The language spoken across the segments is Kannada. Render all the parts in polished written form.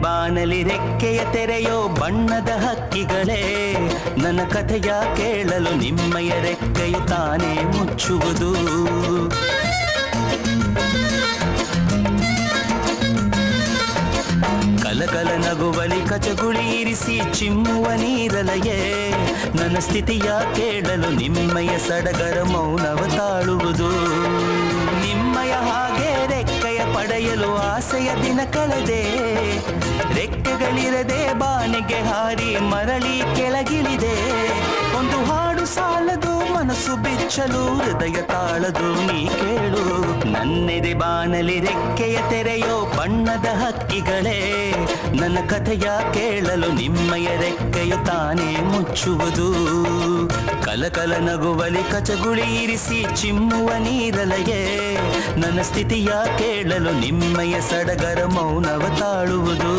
ಬಾನಲಿ ರೆಕ್ಕೆಯ ತೆರೆಯೋ ಬಣ್ಣದ ಹಕ್ಕಿಗಳೇ, ನನ್ನ ಕಥೆಯ ಕೇಳಲು ನಿಮ್ಮಯ ರೆಕ್ಕೆಯು ತಾನೇ ಮುಚ್ಚುವುದು. ಕಲಕಲ ನಗುವಲಿ ಕಚಗುಳಿ ಇರಿಸಿ ಚಿಮ್ಮುವ ನೀರಲಯೇ, ನನ್ನ ಸ್ಥಿತಿಯ ಕೇಳಲು ನಿಮ್ಮಯ ಸಡಗರ ಮೌನವ ತಾಳುವುದು. ನಿಮ್ಮಯ ಹಾಗೆ ರೆಕ್ಕೆಯ ಪಡೆಯಲು ಆಸೆಯ ದಿನ ಕಳೆದೆ, ರೆಕ್ಕೆಗಳಿರದೆ ಬಾನಿಗೆ ಹಾರಿ ಮರಳಿ ಕೆಳಗಿಳಿದೆ. ಒಂದು ಹಾಡು ಸಾಲದು ಮನಸ್ಸು ಬಿಚ್ಚಲು ಹೃದಯ ತಾಳದು ನೀ ಕೇಳು. ನನ್ನೆದೆ ಬಾನಲಿ ರೆಕ್ಕೆಯ ತೆರೆಯೋ ಬಣ್ಣದ ಹಕ್ಕಿಗಳೇ, ನನ್ನ ಕಥೆಯ ಕೇಳಲು ನಿಮ್ಮಯ ರೆಕ್ಕೆಯು ತಾನೇ ಮುಚ್ಚುವುದು. ಕಲಕಲ ನಗುವಲಿ ಕಚಗುಳಿ ಇರಿಸಿ ಚಿಮ್ಮುವ ನೀರಲಯೇ, ನನ್ನ ಸ್ಥಿತಿಯ ಕೇಳಲು ನಿಮ್ಮಯ ಸಡಗರ ಮೌನವ ತಾಳುವುದು.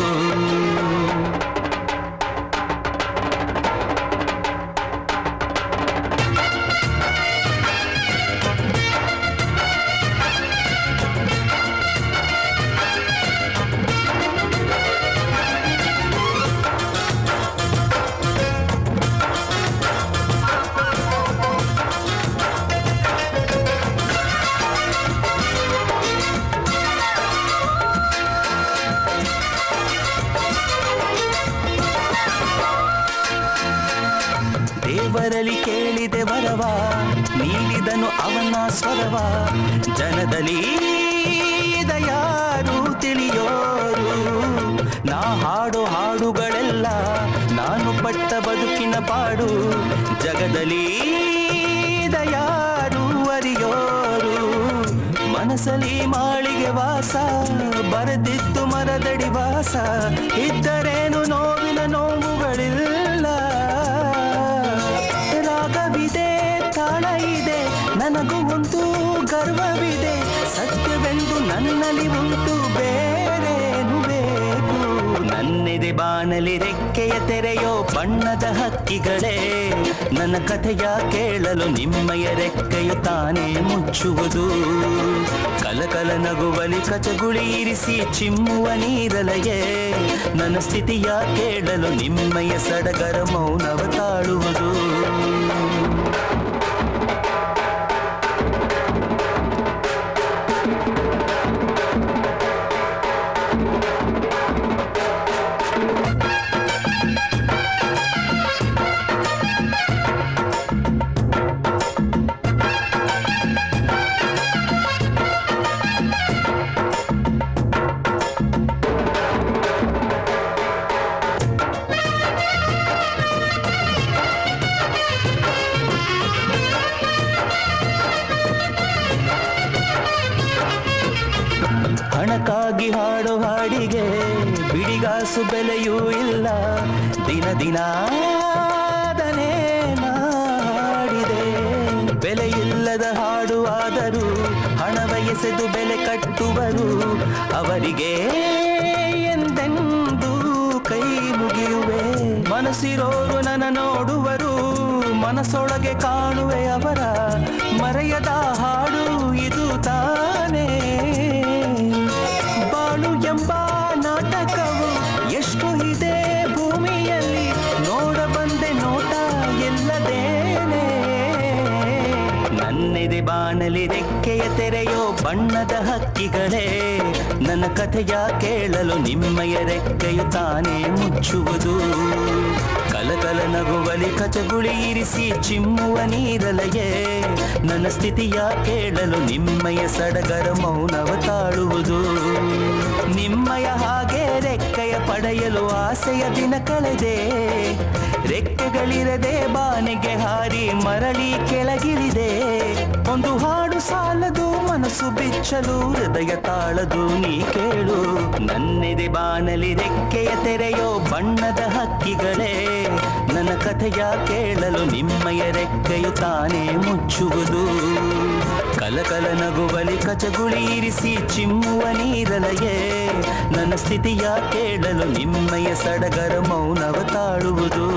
ದೇವರಲ್ಲಿ ಕೇಳಿದೆ ವರವ, ನೀಡಿದನು ಅವನ ಸ್ವರವ. ಜನದಲ್ಲಿ ಯಾರು ತಿಳಿಯೋರು, ನಾ ಹಾಡೋ ಹಾಡುಗಳೆಲ್ಲ ನಾನು ಪಟ್ಟ ಬದುಕಿನ ಪಾಡು. ಜಗದಲ್ಲಿ ಯಾರು ಅರಿಯೋರು, ಮನಸ್ಸಲ್ಲಿ ಮಾಳಿಗೆ ವಾಸ, ಬರೆದಿದ್ದು ಮರದಡಿ ವಾಸ. ಇದ್ದರೇನು ನೋವಿನ ನೋವುಗಳಿಲ್ಲ, ರಾಗವಿದೆ ತಾಳ ಇದೆ, ನನಗೂ ಒಂದು ಗರ್ವವಿದೆ. ಸತ್ಯವೆಂದು ನನ್ನಲ್ಲಿ ಉಂಟು, ಬೇರೇನು ಬೇಕು. ನನ್ನೆದೆ ಬಾನಲಿ ರೆಕ್ಕೆಯ ತೆರೆಯೋ ಬಣ್ಣದ ಹಕ್ಕಿಗಳೇ, ನನ್ನ ಕಥೆಯ ಕೇಳಲು ನಿಮ್ಮಯ ರೆಕ್ಕೆಯು ತಾನೇ ಮುಚ್ಚುವುದು. ಕಲಕಲ ನಗುವಲಿ ಕಚಗುಳಿ ಇರಿಸಿ ಚಿಮ್ಮುವ ನೀರಲಯೇ, ನನ್ನ ಸ್ಥಿತಿಯ ಕೇಳಲು ನಿಮ್ಮಯ ಸಡಗರ ಮೌನವ ತಾಳುವುದು. ಹಣಕ್ಕಾಗಿ ಹಾಡೋ ಹಾಡಿಗೆ ಬಿಡಿಗಾಸು ಬೆಲೆಯೂ ಇಲ್ಲ, ದಿನ ದಿನಾದನೇ ಹಾಡಿದೆ. ಬೆಲೆಯಿಲ್ಲದ ಹಾಡು ಆದರೂ ಹಣವ ಎಸೆದು ಬೆಲೆ ಕಟ್ಟುವರು, ಅವರಿಗೆ ಎಂದೆಂದೂ ಕೈ ಮುಗಿಯುವೆ. ಮನಸ್ಸಿರೋರು ನನ್ನ ನೋಡುವರು, ಮನಸ್ಸೊಳಗೆ ಕಾಣುವೆ ಅವರ ಮರೆಯದ ಹಾಡು ಇದು ತಾನೇ. ಬಾಳು ಎಂಬ ನಾಟಕವು ಎಷ್ಟು ಇದೆ ಭೂಮಿಯಲ್ಲಿ, ನೋಡ ಬಂದೆ ನೋಟ ಎಲ್ಲದೇನೆ. ನನ್ನೆದೆ ಬಾನಲಿ ರೆಕ್ಕೆಯ ತೆರೆಯೋ ಬಣ್ಣದ ಹಕ್ಕಿಗಳೇ, ನನ್ನ ಕಥೆಯ ಕೇಳಲು ನಿಮ್ಮಯ ರೆಕ್ಕೆಯು ತಾನೇ ಮುಚ್ಚುವುದು. ಕಲಕಲ ನಗುವಲಿ ಕಚಗುಳಿ ಇರಿಸಿ ಚಿಮ್ಮುವ ನೀರಲಯೇ, ನನ್ನ ಸ್ಥಿತಿಯ ಕೇಳಲು ನಿಮ್ಮಯ ಸಡಗರ ಮೌನವ ತಾಳುವುದು. ನಿಮ್ಮಯ ಹಾಗೆ ರೆಕ್ಕೆಯ ಪಡೆಯಲು ಆಸೆಯ ದಿನ ಕಳೆದೆ, ರೆಕ್ಕೆಗಳಿರದೆ ಬಾನಿಗೆ ಹಾರಿ ಮರಳಿ ಕೆಳಗಿಳಿದೆ. ಒಂದು ಹಾಡು ಸಾಲದು ಮನಸ್ಸು ಬಿಚ್ಚಲು ಹೃದಯ ತಾಳದು ನೀ ಕೇಳು. ನನ್ನೆದೆ ಬಾನಲಿ ರೆಕ್ಕೆಯ ತೆರೆಯೋ ಬಣ್ಣದ ಹಕ್ಕಿಗಳೇ, ನನ್ನ ಕಥೆಯ ಕೇಳಲು ನಿಮ್ಮಯ ರೆಕ್ಕೆಯು ತಾನೇ ಮುಚ್ಚುವುದು. ಕಲಕಲ ನಗುವಲಿ ಕಚಗುಳಿ ಇರಿಸಿ ಚಿಮ್ಮುವ ನೀರಲಯೇ, ನನ್ನ ಸ್ಥಿತಿಯ ಕೇಳಲು ನಿಮ್ಮಯ ಸಡಗರ ಮೌನವ ತಾಳುವುದು.